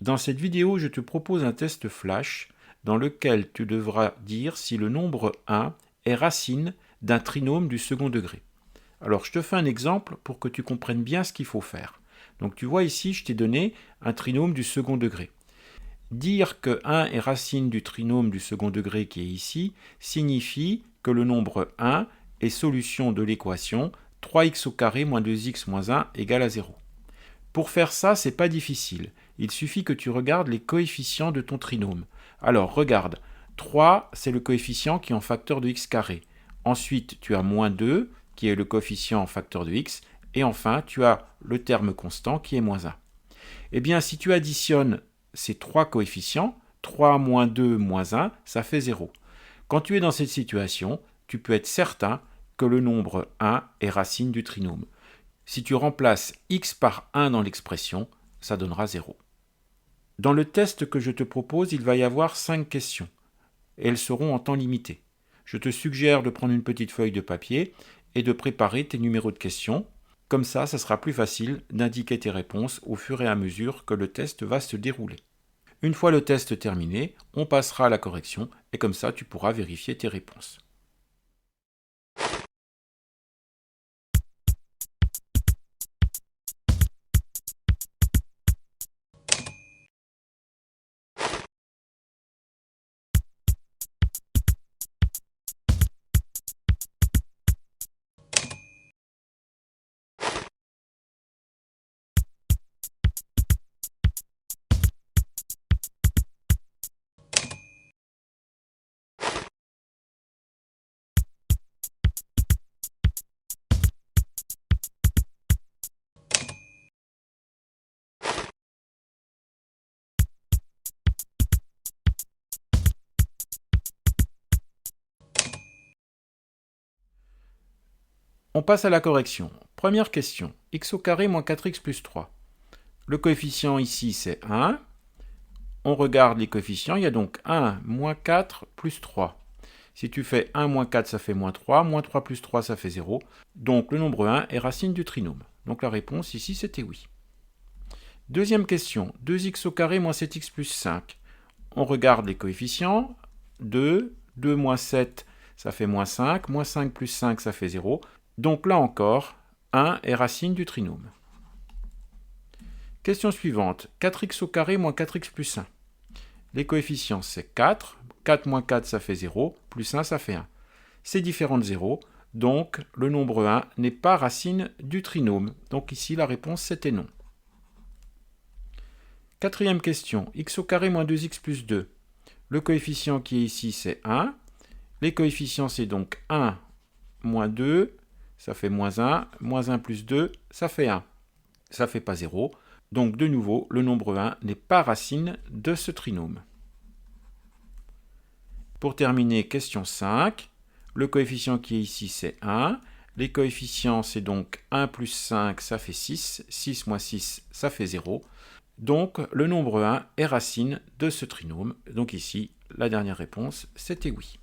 Dans cette vidéo, je te propose un test flash dans lequel tu devras dire si le nombre 1 est racine d'un trinôme du second degré. Alors, je te fais un exemple pour que tu comprennes bien ce qu'il faut faire. Donc, tu vois ici, je t'ai donné un trinôme du second degré. Dire que 1 est racine du trinôme du second degré qui est ici signifie que le nombre 1 est solution de l'équation 3x au carré moins 2x moins 1 égale à 0. Pour faire ça, c'est pas difficile. Il suffit que tu regardes les coefficients de ton trinôme. Alors, regarde. 3, c'est le coefficient qui est en facteur de x carré. Ensuite, tu as moins 2, qui est le coefficient en facteur de x. Et enfin, tu as le terme constant qui est moins 1. Eh bien, si tu additionnes ces trois coefficients, 3 moins 2 moins 1, ça fait 0. Quand tu es dans cette situation, tu peux être certain que le nombre 1 est racine du trinôme. Si tu remplaces x par 1 dans l'expression, ça donnera 0. Dans le test que je te propose, il va y avoir 5 questions. Et elles seront en temps limité. Je te suggère de prendre une petite feuille de papier et de préparer tes numéros de questions. Comme ça sera plus facile d'indiquer tes réponses au fur et à mesure que le test va se dérouler. Une fois le test terminé, on passera à la correction et comme ça tu pourras vérifier tes réponses. On passe à la correction. Première question, x au carré moins 4x plus 3. Le coefficient ici c'est 1. On regarde les coefficients, il y a donc 1, moins 4, plus 3. Si tu fais 1 moins 4, ça fait moins 3 plus 3, ça fait 0. Donc le nombre 1 est racine du trinôme. Donc la réponse ici, c'était oui. Deuxième question, 2x au carré moins 7x plus 5. On regarde les coefficients. 2 moins 7, ça fait moins 5 plus 5, ça fait 0. Donc là encore, 1 est racine du trinôme. Question suivante, 4x au carré moins 4x plus 1. Les coefficients, c'est 4. 4 moins 4, ça fait 0. Plus 1, ça fait 1. C'est différent de 0. Donc, le nombre 1 n'est pas racine du trinôme. Donc ici, la réponse, c'était non. Quatrième question. X au carré moins 2x plus 2. Le coefficient qui est ici, c'est 1. Les coefficients, c'est donc 1 moins 2. Ça fait moins 1. Moins 1 plus 2, ça fait 1. Ça ne fait pas 0. Donc, de nouveau, le nombre 1 n'est pas racine de ce trinôme. Pour terminer, question 5. Le coefficient qui est ici, c'est 1. Les coefficients, c'est donc 1 plus 5, ça fait 6. 6 moins 6, ça fait 0. Donc, le nombre 1 est racine de ce trinôme. Donc ici, la dernière réponse, c'était oui.